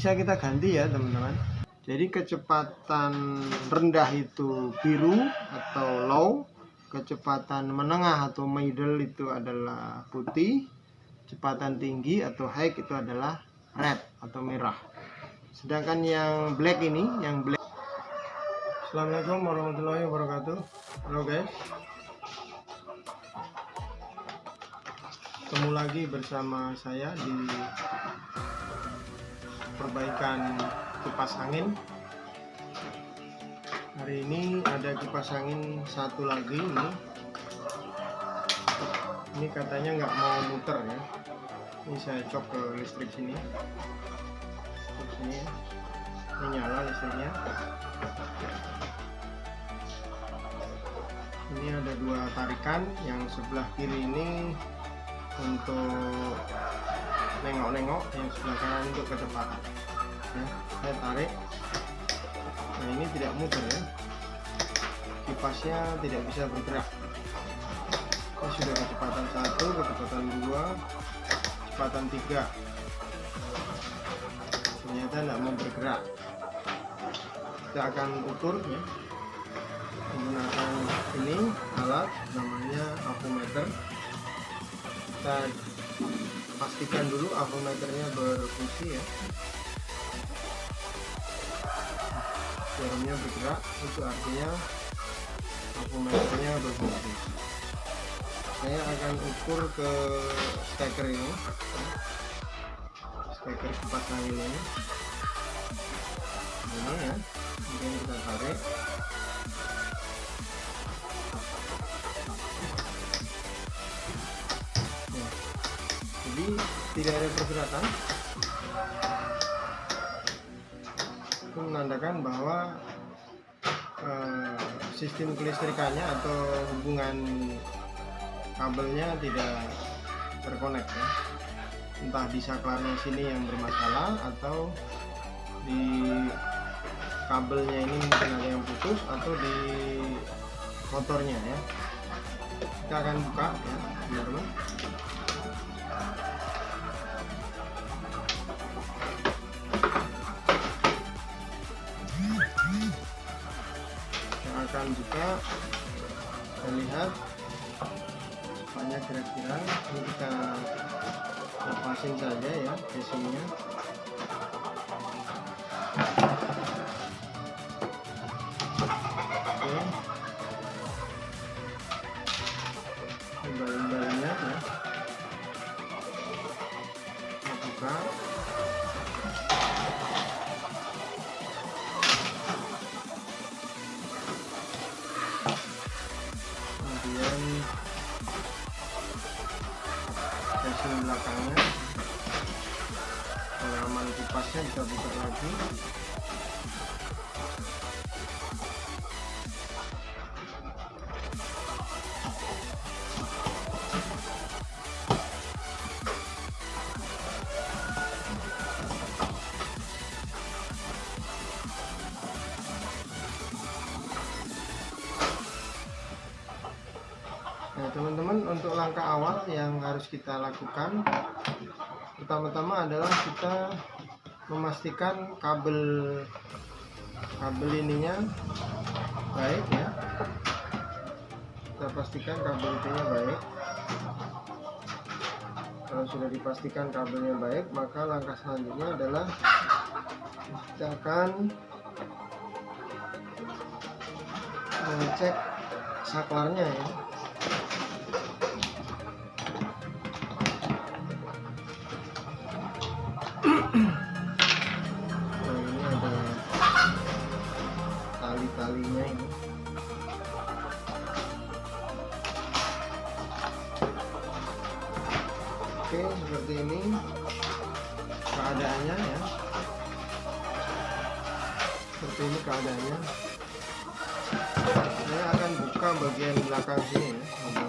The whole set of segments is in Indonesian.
bisa kita ganti ya teman-teman. Jadi kecepatan rendah itu biru atau low, kecepatan menengah atau middle itu adalah putih, kecepatan tinggi atau high itu adalah red atau merah. Sedangkan yang black ini, yang black. Assalamualaikum warahmatullahi wabarakatuh. Halo guys, ketemu lagi bersama saya di perbaikan kipas angin. Hari ini ada kipas angin satu lagi ini. Ini katanya nggak mau muter ya. Ini saya cok ke listrik sini. Sini ya. Ini nyala listriknya. Ini ada dua tarikan. Yang sebelah kiri ini untuk nengok-nengok, yang sebelah kanan untuk kecepatan. Nah, saya tarik. Nah, ini tidak muter ya. Kipasnya tidak bisa bergerak. Ini sudah kecepatan 1, kecepatan 2, kecepatan 3. Ternyata tidak mau bergerak. Kita akan ukur ya, menggunakan ini alat namanya avometer. Kita pastikan dulu avometernya berfungsi ya. Jarumnya bergerak, itu artinya avometernya berfungsi. Saya akan ukur ke steker ini, steker kipas angin ini ya. Kemudian kita tarik. Ya. Jadi tidak ada pergerakan. Itu menandakan bahwa sistem kelistrikannya atau hubungan kabelnya tidak terkonek ya. Entah di saklarnya sini yang bermasalah atau di kabelnya ini mungkin ada yang putus atau di motornya ya. Kita akan buka ya teman-teman. Kita akan buka dan lihat apanya kira-kira. Ini kita lepasin saja ya casingnya. Oke, baling-balingnya ya kita buka. Kemudian casing belakangnya, pengaman kipasnya bisa buka lagi. Nah teman-teman, untuk langkah awal yang harus kita lakukan pertama-tama adalah kita memastikan kabel ininya baik ya. Kita pastikan kabel ininya baik. Kalau sudah dipastikan kabelnya baik, maka langkah selanjutnya adalah kita akan mengecek saklarnya ya. Nah, ini ada tali-talinya ini. Oke, seperti ini keadaannya ya. Seperti ini keadaannya. Saya akan buka bagian belakang sini ya,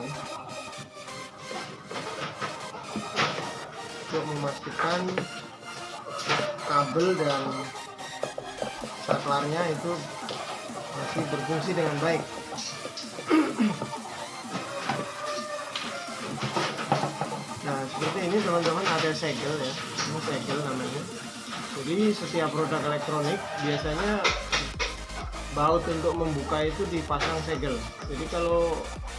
untuk memastikan kabel dan saklarnya itu masih berfungsi dengan baik. Nah seperti ini teman-teman, ada segel ya, ini segel namanya. Jadi setiap produk elektronik biasanya baut untuk membuka itu dipasang segel. Jadi kalau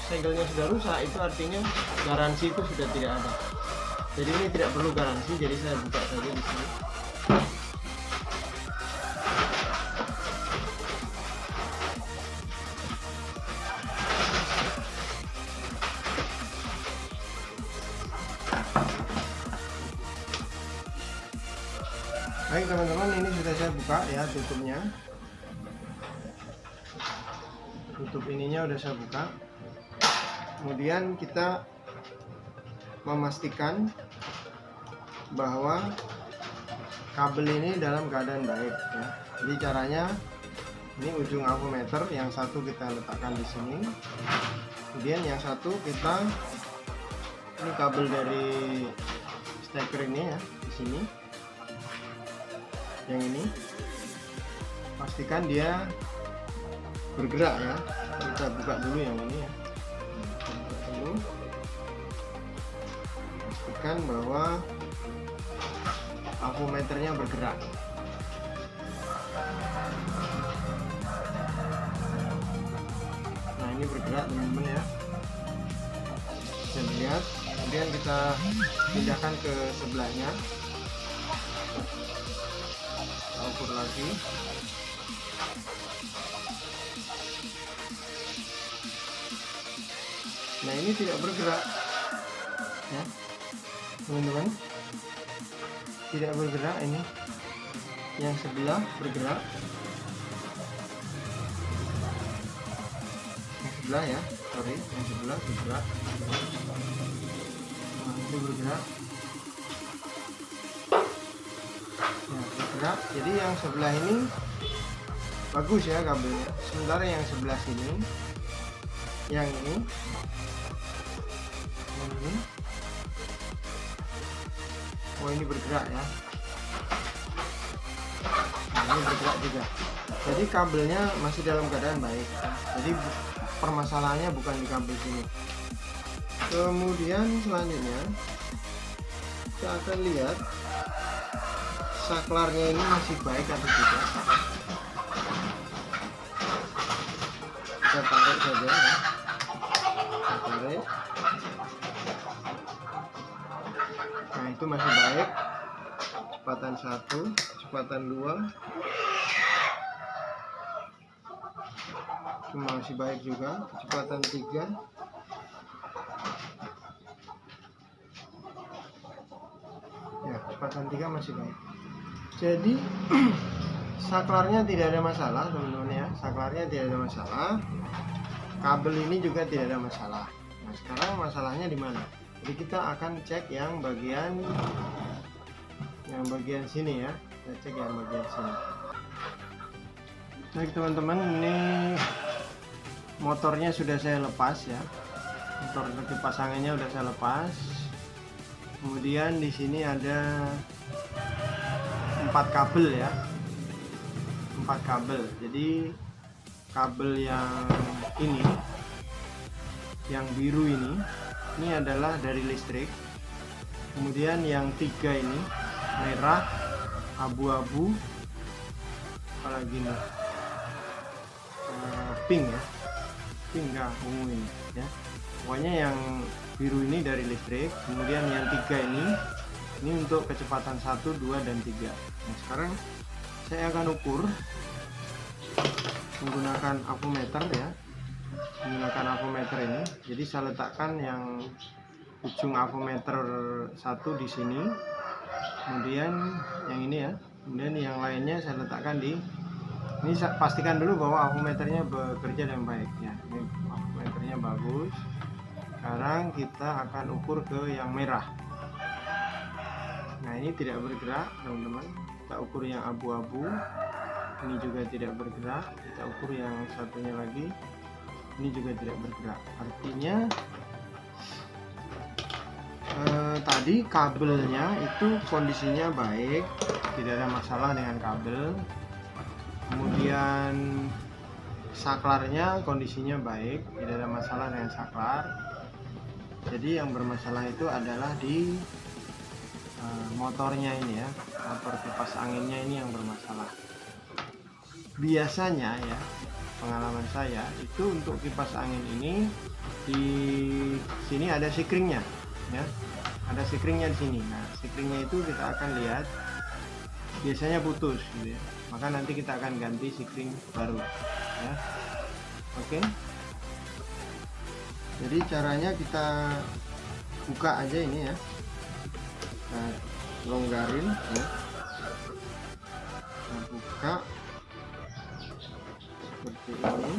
segelnya sudah rusak, itu artinya garansi itu sudah tidak ada. Jadi ini tidak perlu garansi, jadi saya buka saja di sini. Baik teman-teman, ini sudah saya buka ya tutupnya. Tutup ininya udah saya buka. Kemudian kita memastikan bahwa kabel ini dalam keadaan baik ya. Jadi caranya, ini ujung avometer yang satu kita letakkan di sini. Kemudian yang satu kita, ini kabel dari steker ini ya, di sini. Yang ini pastikan dia bergerak ya. Kita buka dulu yang ini ya. Buka dulu. Pastikan bahwa avometernya bergerak. Nah ini bergerak teman-teman ya. Bisa lihat. Kemudian kita pindahkan ke sebelahnya. Ukur lagi. Nah ini tidak bergerak ya teman-teman, tidak bergerak. Ini yang sebelah bergerak, yang sebelah ya, sorry, yang sebelah bergerak. Nah ini bergerak ya, bergerak. Jadi yang sebelah ini bagus ya kabelnya, sementara yang sebelah sini, yang ini oh ini bergerak ya. Nah, ini bergerak juga. Jadi kabelnya masih dalam keadaan baik. Jadi permasalahannya bukan di kabel sini. Kemudian selanjutnya kita akan lihat saklarnya ini masih baik atau tidak. Kita tarik saja ya. Kita tarik. Nah itu masih baik. Kecepatan 1, kecepatan 2 itu masih baik juga. Kecepatan 3 ya, kecepatan 3 masih baik. Jadi saklarnya tidak ada masalah teman-teman ya. Saklarnya tidak ada masalah. Kabel ini juga tidak ada masalah. Nah sekarang masalahnya di mana? Jadi kita akan cek yang bagian sini ya. Kita cek yang bagian sini. Baik teman-teman, ini motornya sudah saya lepas ya. Motor untuk pasangannya sudah saya lepas. Kemudian di sini ada 4 kabel ya. 4 kabel. Jadi kabel yang ini, yang biru ini adalah dari listrik. Kemudian yang 3 ini merah, abu-abu, apalagi nih pink ya, pink nggak ungu ini ya. Pokoknya yang biru ini dari listrik. Kemudian yang 3 ini untuk kecepatan 1, 2, dan 3. Nah sekarang saya akan ukur menggunakan avometer ya, menggunakan avometer ini. Jadi saya letakkan yang ujung avometer 1 di sini, kemudian yang ini ya, kemudian yang lainnya saya letakkan di ini. Saya pastikan dulu bahwa avometernya bekerja dengan baik ya. Ini avometernya bagus. Sekarang kita akan ukur ke yang merah. Nah ini tidak bergerak teman-teman. Kita ukur yang abu-abu, ini juga tidak bergerak. Kita ukur yang satunya lagi, ini juga tidak bergerak. Artinya tadi kabelnya itu kondisinya baik, tidak ada masalah dengan kabel. Kemudian saklarnya kondisinya baik, tidak ada masalah dengan saklar. Jadi yang bermasalah itu adalah di motornya ini ya, motor kipas anginnya ini yang bermasalah. Biasanya ya, pengalaman saya itu untuk kipas angin ini di sini ada sikringnya ya, ada sikringnya di sini. Nah, sikringnya itu kita akan lihat biasanya putus gitu ya, maka nanti kita akan ganti sikring baru ya. Oke, jadi caranya kita buka aja ini ya, kita longgarin ya, kita buka seperti ini.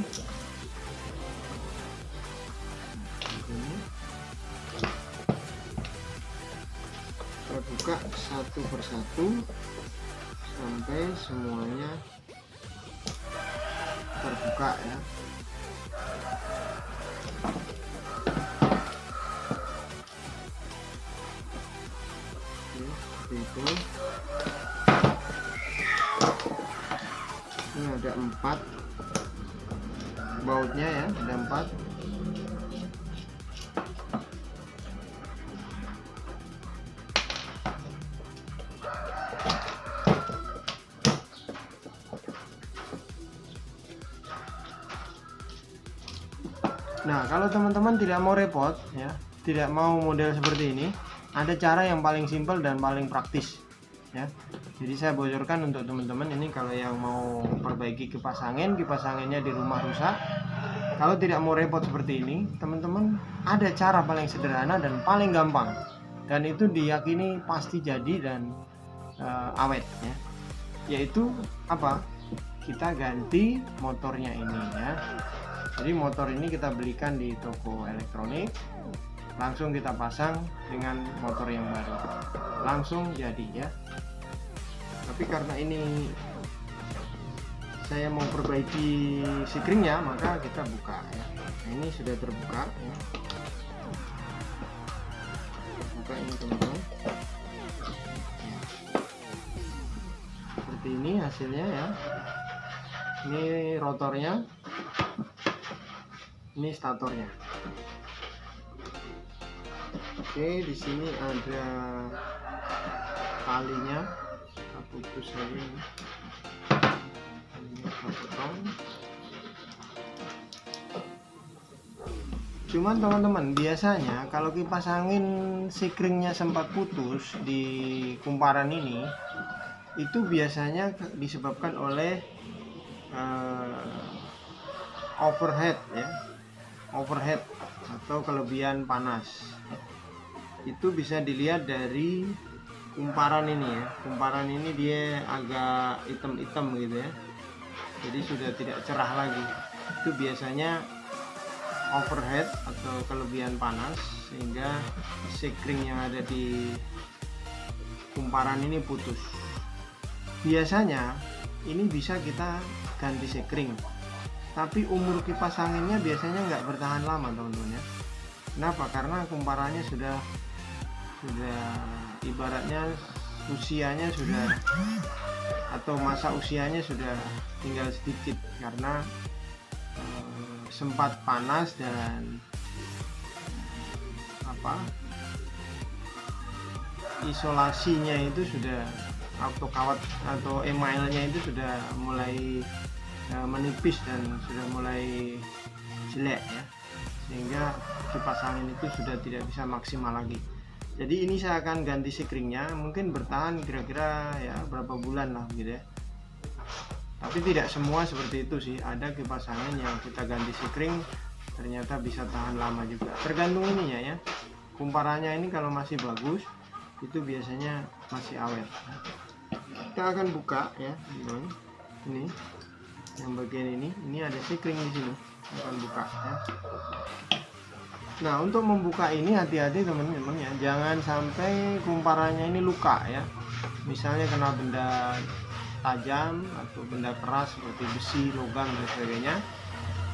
Kita buka satu persatu sampai semuanya terbuka ya. Oke, seperti itu. Ini ada 4 bautnya ya, ada 4. Nah, kalau teman-teman tidak mau repot ya, tidak mau model seperti ini, ada cara yang paling simpel dan paling praktis ya. Jadi saya bocorkan untuk teman-teman ini, kalau yang mau perbaiki kipas anginnya di rumah rusak, kalau tidak mau repot seperti ini, teman-teman ada cara paling sederhana dan paling gampang, dan itu diyakini pasti jadi dan awet ya. Yaitu apa? Kita ganti motornya ini ya. Jadi motor ini kita belikan di toko elektronik, langsung kita pasang dengan motor yang baru, langsung jadi ya. Tapi karena ini saya mau perbaiki sikringnya, maka kita buka ya. Nah, ini sudah terbuka ya. Buka ini teman-teman. Seperti ini hasilnya ya. Ini rotornya, ini statornya. Oke, di sini ada talinya, kita putus saja ini. Kita potong. Cuman teman-teman, biasanya kalau kipas angin sikringnya sempat putus di kumparan ini, itu biasanya disebabkan oleh overhead ya, overhead atau kelebihan panas. Itu bisa dilihat dari kumparan ini ya. Kumparan ini dia agak hitam-hitam gitu ya, jadi sudah tidak cerah lagi. Itu biasanya overhead atau kelebihan panas, sehingga sikring yang ada di kumparan ini putus. Biasanya ini bisa kita ganti sikring, tapi umur kipas anginnya biasanya nggak bertahan lama teman-teman ya. Kenapa? Karena kumparannya sudah ibaratnya usianya sudah, atau masa usianya sudah tinggal sedikit, karena sempat panas dan isolasinya itu sudah, atau kawat atau emailnya itu sudah mulai menipis dan sudah mulai jelek ya, sehingga kipas angin itu sudah tidak bisa maksimal lagi. Jadi ini saya akan ganti sikringnya, mungkin bertahan kira-kira ya berapa bulan lah gitu ya. Tapi tidak semua seperti itu sih, ada kipas angin yang kita ganti sikring ternyata bisa tahan lama juga, tergantung ininya ya. Kumparannya ini kalau masih bagus, itu biasanya masih awet. Kita akan buka ya, ini yang bagian ini ada sikring di sini, akan buka ya. Nah, untuk membuka ini hati-hati teman-teman ya, jangan sampai kumparannya ini luka ya. Misalnya kena benda tajam atau benda keras seperti besi, logam dan sebagainya.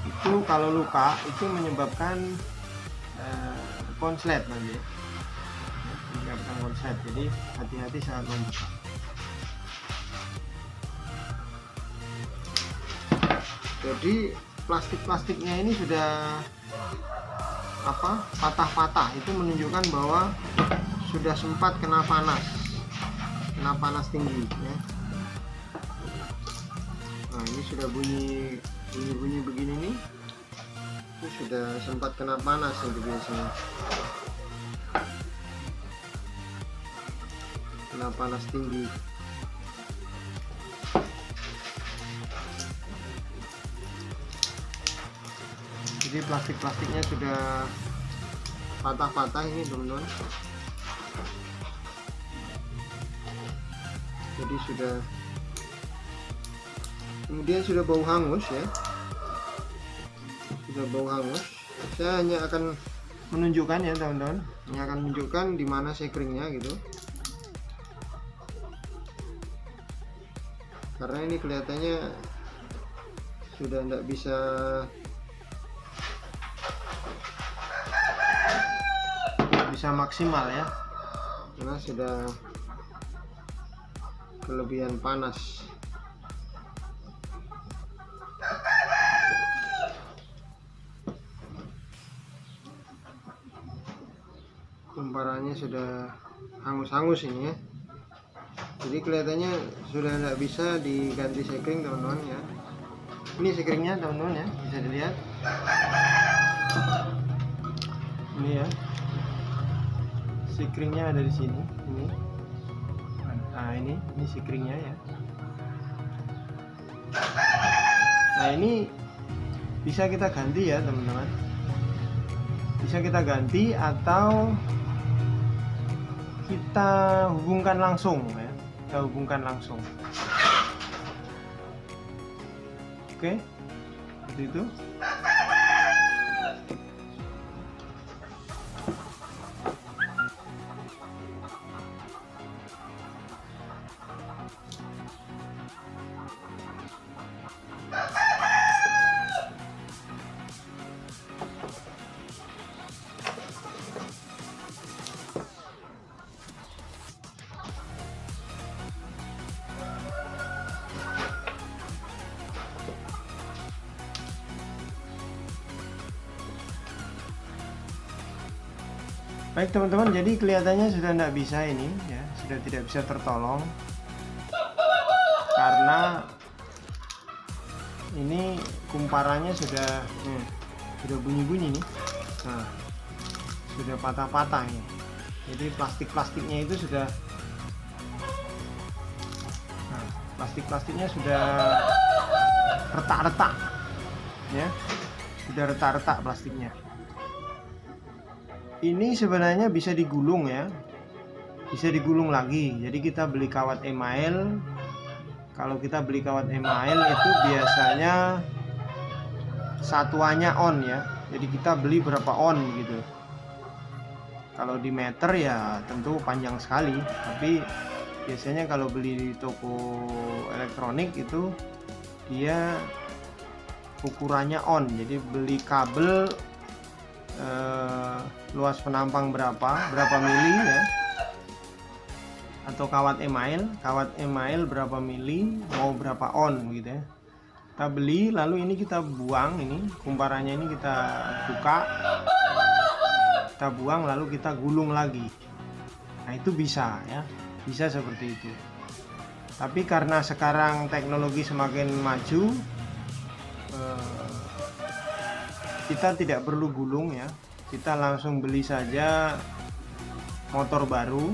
Itu kalau luka itu menyebabkan konslet nanti ya. Menyebabkan konslet. Jadi hati-hati saat membuka. Jadi plastik-plastiknya ini sudah patah-patah, itu menunjukkan bahwa sudah sempat kena panas kena panas tinggi ya. Nah ini sudah bunyi begini nih, itu sudah sempat kena panas itu biasanya, kena panas tinggi. Jadi plastiknya sudah patah-patah ini teman-teman. Jadi kemudian sudah bau hangus ya, sudah bau hangus. Saya hanya akan menunjukkan ya teman-teman, hanya akan menunjukkan di mana sekeringnya gitu, karena ini kelihatannya sudah tidak bisa maksimal ya, karena sudah kelebihan panas. Kumparannya sudah hangus-hangus ini ya, jadi kelihatannya sudah tidak bisa diganti sekring teman-teman ya. Ini sekeringnya teman-teman ya, bisa dilihat ini ya, sekeringnya ada di sini ini. Nah ini sekeringnya ya. Nah ini bisa kita ganti ya teman-teman, bisa kita ganti atau kita hubungkan langsung ya, kita hubungkan langsung. Oke, seperti itu. Baik teman-teman, jadi kelihatannya sudah tidak bisa ini ya, sudah tidak bisa tertolong karena ini kumparannya sudah bunyi-bunyi nih. Nah, sudah patah-patah ini. Jadi plastiknya itu sudah plastiknya sudah retak-retak ya, sudah retak-retak plastiknya. Ini sebenarnya bisa digulung ya, bisa digulung lagi. Jadi kita beli kawat email. Kalau kita beli kawat email itu biasanya satuannya on ya, jadi kita beli berapa on gitu. Kalau di meter ya tentu panjang sekali, tapi biasanya kalau beli di toko elektronik itu dia ukurannya on. Jadi beli kabel luas penampang berapa mili ya, atau kawat email berapa mili, mau berapa on gitu ya. Kita beli, lalu ini kita buang, ini kumparannya ini kita buka, kita buang, lalu kita gulung lagi. Nah itu bisa ya, bisa seperti itu. Tapi karena sekarang teknologi semakin maju, kita tidak perlu gulung ya, kita langsung beli saja motor baru.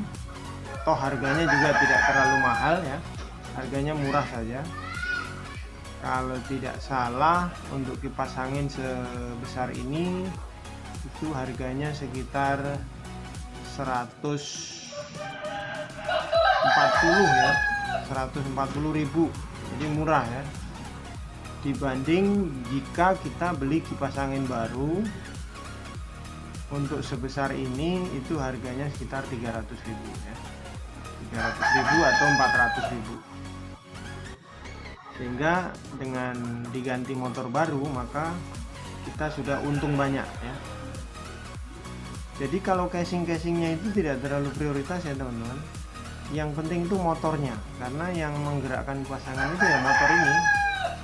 Toh harganya juga tidak terlalu mahal ya, harganya murah saja. Kalau tidak salah untuk kipas angin sebesar ini itu harganya sekitar 140 ya, 140.000. Jadi murah ya, dibanding jika kita beli kipas angin baru untuk sebesar ini, itu harganya sekitar 300.000 ya, 300.000 atau 400.000. Sehingga dengan diganti motor baru maka kita sudah untung banyak ya. Jadi kalau casingnya itu tidak terlalu prioritas ya teman-teman, yang penting itu motornya, karena yang menggerakkan kipas angin itu ya motor ini.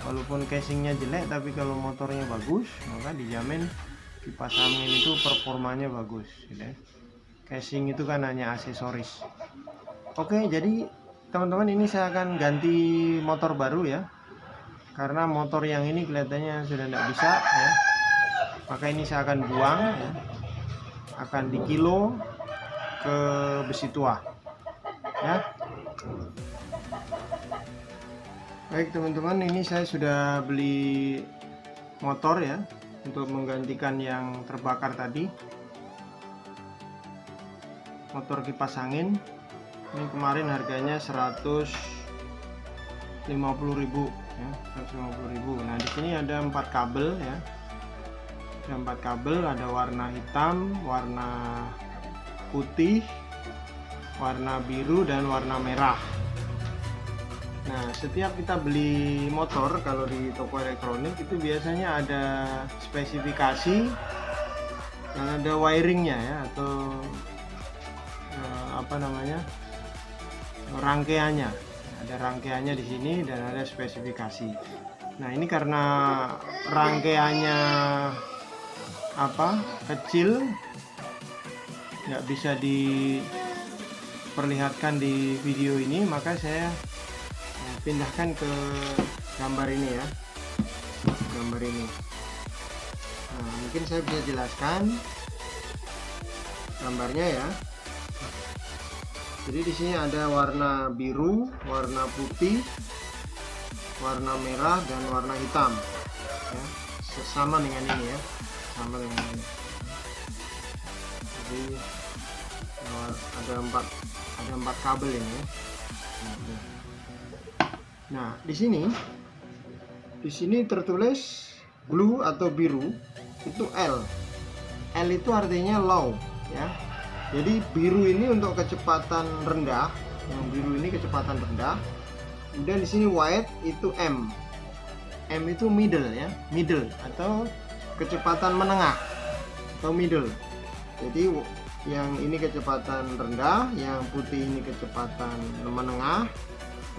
Walaupun casingnya jelek, tapi kalau motornya bagus maka dijamin kipas angin itu performanya bagus gitu ya. Casing itu kan hanya aksesoris. Oke, jadi teman-teman, ini saya akan ganti motor baru ya, karena motor yang ini kelihatannya sudah tidak bisa ya. Maka ini saya akan buang ya, akan dikilo ke besi tua ya. Baik teman-teman, ini saya sudah beli motor ya untuk menggantikan yang terbakar tadi, motor kipas angin. Ini kemarin harganya 150.000 ya, 150.000. Nah, di sini ada 4 kabel ya. Ada 4 kabel, ada warna hitam, warna putih, warna biru, dan warna merah. Nah, setiap kita beli motor kalau di toko elektronik itu biasanya ada spesifikasi dan ada wiringnya ya, atau apa namanya, rangkaiannya. Ada rangkaiannya di sini dan ada spesifikasi. Nah, ini karena rangkaiannya kecil, nggak bisa diperlihatkan di video ini, maka saya pindahkan ke gambar ini ya, gambar ini. Nah, mungkin saya bisa jelaskan gambarnya ya. Jadi di sini ada warna biru, warna putih, warna merah, dan warna hitam ya. Sama dengan ini ya, sama dengan ini. Jadi ada empat kabel ini ya. Nah, di sini tertulis blue atau biru itu L. L itu artinya low ya. Jadi biru ini untuk kecepatan rendah, yang biru ini kecepatan rendah. Kemudian di sini white itu M. M itu middle ya, middle atau kecepatan menengah atau middle. Jadi yang ini kecepatan rendah, yang putih ini kecepatan menengah.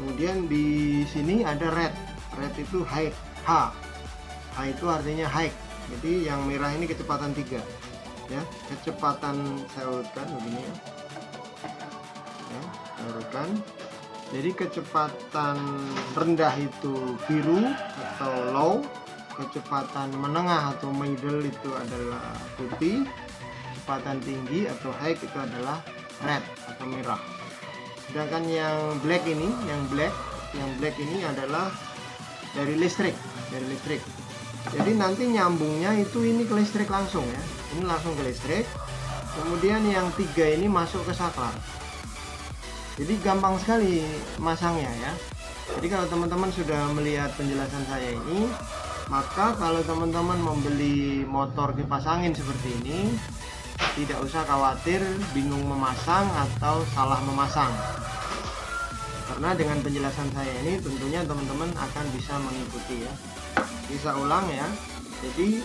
Kemudian di sini ada red. Red itu high, H. H itu artinya high. Jadi yang merah ini kecepatan 3 ya. Kecepatan saya urutkan begini ya. Saya urutkan. Jadi kecepatan rendah itu biru atau low, kecepatan menengah atau middle itu adalah putih, kecepatan tinggi atau high itu adalah red atau merah. Sedangkan yang black ini, yang black ini adalah dari listrik, Jadi nanti nyambungnya itu ini ke listrik langsung ya. Ini langsung ke listrik. Kemudian yang 3 ini masuk ke saklar. Jadi gampang sekali masangnya ya. Jadi kalau teman-teman sudah melihat penjelasan saya ini, maka kalau teman-teman membeli motor kipas angin seperti ini, tidak usah khawatir bingung memasang atau salah memasang. Karena dengan penjelasan saya ini tentunya teman-teman akan bisa mengikuti ya. Bisa ulang ya. Jadi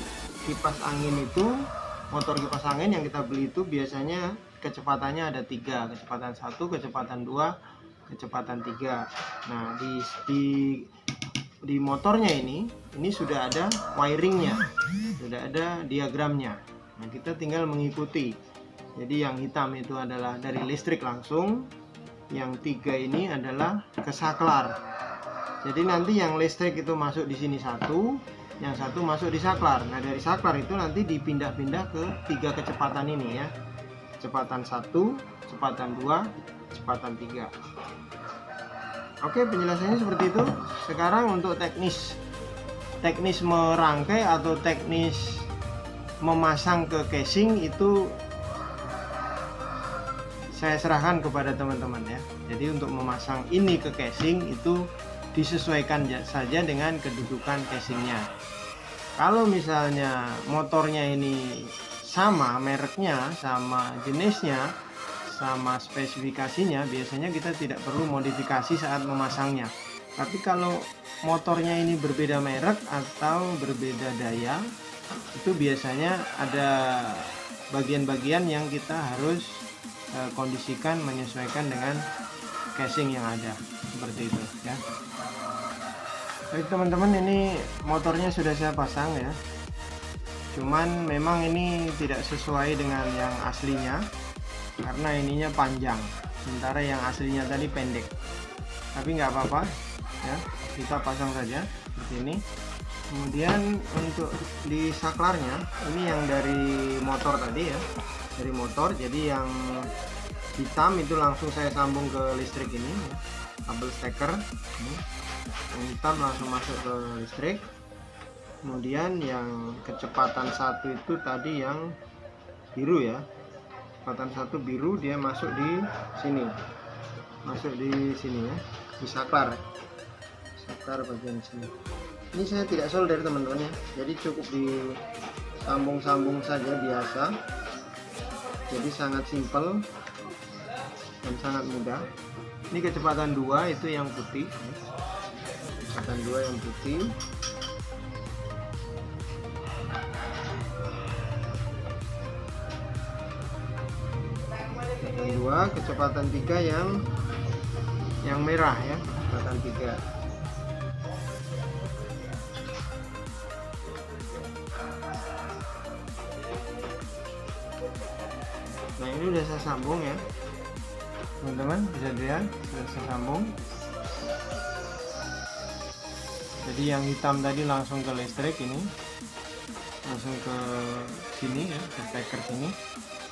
kipas angin itu, motor kipas angin yang kita beli itu biasanya kecepatannya ada 3, kecepatan 1, kecepatan 2, kecepatan 3. Nah, di motornya ini sudah ada wiringnya, sudah ada diagramnya. Nah, kita tinggal mengikuti. Jadi yang hitam itu adalah dari listrik langsung, yang 3 ini adalah ke saklar. Jadi nanti yang listrik itu masuk di sini 1, yang 1 masuk di saklar. Nah, dari saklar itu nanti dipindah-pindah ke 3 kecepatan ini ya. Kecepatan 1, kecepatan 2, kecepatan 3. Oke, penjelasannya seperti itu. Sekarang untuk teknis merangkai atau teknis memasang ke casing itu saya serahkan kepada teman-teman ya. Jadi untuk memasang ini ke casing itu disesuaikan saja dengan kedudukan casingnya. Kalau misalnya motornya ini sama mereknya, sama jenisnya, sama spesifikasinya, biasanya kita tidak perlu modifikasi saat memasangnya. Tapi kalau motornya ini berbeda merek atau berbeda daya, itu biasanya ada bagian-bagian yang kita harus kondisikan menyesuaikan dengan casing yang ada, seperti itu ya. Baik teman-teman, ini motornya sudah saya pasang ya. Cuman memang ini tidak sesuai dengan yang aslinya karena ininya panjang, sementara yang aslinya tadi pendek. tapi nggak apa-apa ya, kita pasang saja seperti ini. Kemudian untuk di saklarnya ini yang dari motor tadi ya, dari motor, jadi yang hitam itu langsung saya sambung ke listrik ini ya, kabel steker ini. Yang hitam langsung masuk ke listrik. Kemudian yang kecepatan 1 itu tadi yang biru ya, kecepatan 1 biru, dia masuk di sini, ya, di saklar bagian sini. Ini saya tidak solder teman-teman ya, jadi cukup disambung-sambung saja biasa, jadi sangat simpel dan sangat mudah. Ini kecepatan 2 itu yang putih ya. Kecepatan 2 yang putih. Kecepatan 3 yang merah ya, kecepatan 3. Nah ini udah saya sambung ya teman-teman, bisa dilihat sudah saya sambung. Jadi yang hitam tadi langsung ke listrik, ini langsung ke sini ya, ke steker sini.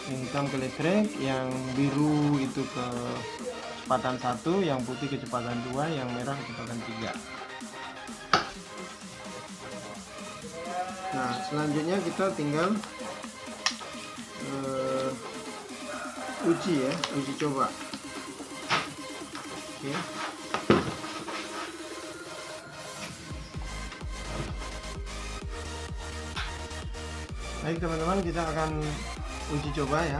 Yang hitam ke listrik, yang biru itu ke kecepatan 1, yang putih kecepatan 2, yang merah kecepatan 3. Nah selanjutnya kita tinggal uji coba. Oke. Baik teman-teman, kita akan uji coba ya.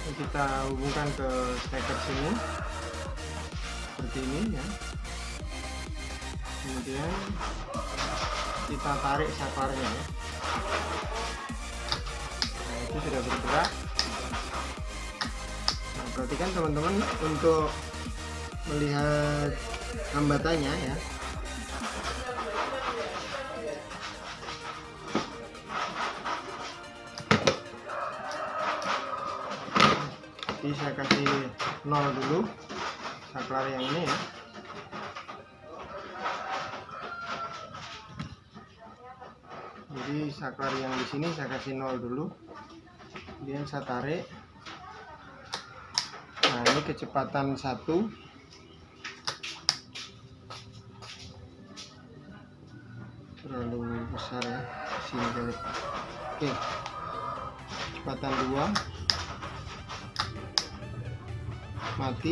Kita hubungkan ke steker sini seperti ini ya. Kemudian kita tarik saklarnya ya. Nah itu sudah bergerak. Nah, perhatikan teman-teman untuk melihat hambatannya ya. Jadi saya kasih 0 dulu saklar yang ini ya. Jadi saklar yang di sini saya kasih 0 dulu. Kemudian saya tarik. Nah, ini kecepatan 1. Terlalu besar ya. Sini kali. Oke. Kecepatan 2. Mati.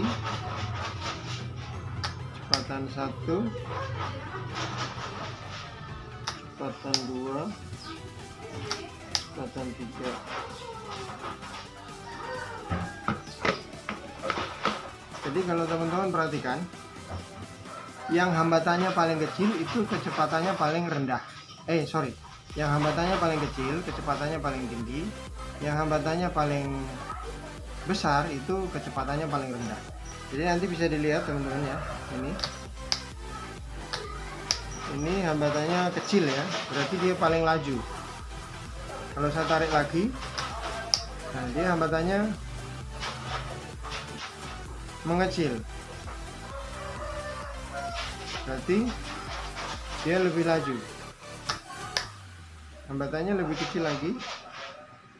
Kecepatan 1, kecepatan 2, kecepatan 3. Jadi kalau teman-teman perhatikan, yang hambatannya paling kecil itu kecepatannya paling rendah. Yang hambatannya paling kecil, kecepatannya paling tinggi. Yang hambatannya paling besar itu kecepatannya paling rendah. Jadi nanti bisa dilihat teman-teman ya, ini hambatannya kecil ya, berarti dia paling laju. Kalau saya tarik lagi, nah dia hambatannya mengecil, berarti dia lebih laju. Hambatannya lebih kecil lagi,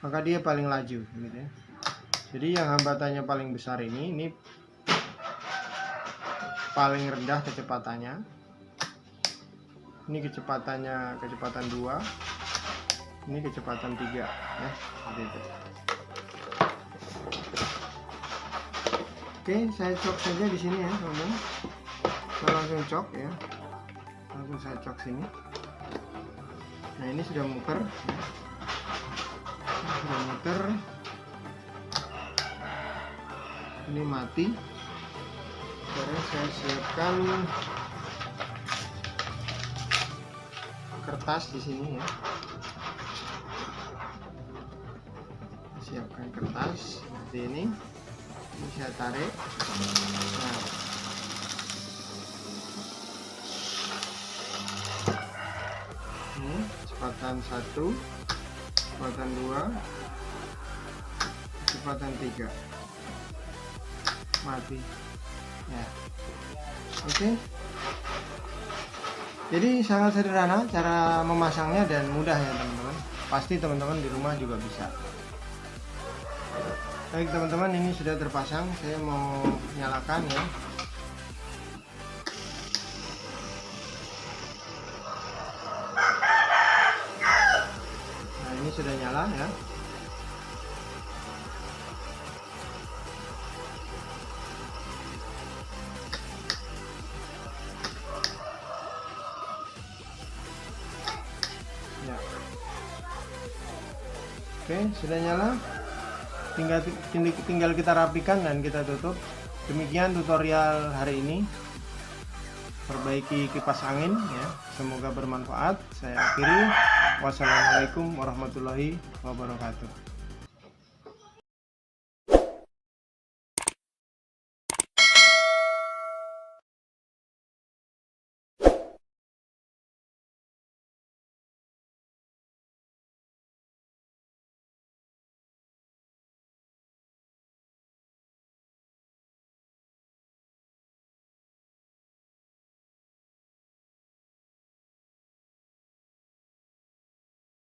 maka dia paling laju gitu ya. Jadi yang hambatannya paling besar ini paling rendah kecepatannya. Ini kecepatannya kecepatan 2. Ini kecepatan 3 ya, seperti itu. Oke, saya cok saja di sini ya, teman-teman. Saya langsung cok ya. Langsung saya cok sini. Nah, ini sudah muter ya. Sudah muter. Ini mati. Sekarang saya siapkan kertas di sini ya. Siapkan kertas seperti ini. Ini saya tarik. Nah, ini kecepatan 1, kecepatan 2, kecepatan 3. Mati ya. Oke. Jadi sangat sederhana cara memasangnya dan mudah ya teman-teman. Pasti teman-teman di rumah juga bisa. Baik teman-teman, ini sudah terpasang. Saya mau nyalakan ya. Nah, ini sudah nyala ya. Ya. Oke, sudah nyala. Tinggal kita rapikan dan kita tutup. Demikian tutorial hari ini. Perbaiki kipas angin ya. Semoga bermanfaat. Saya akhiri. Wassalamualaikum warahmatullahi wabarakatuh.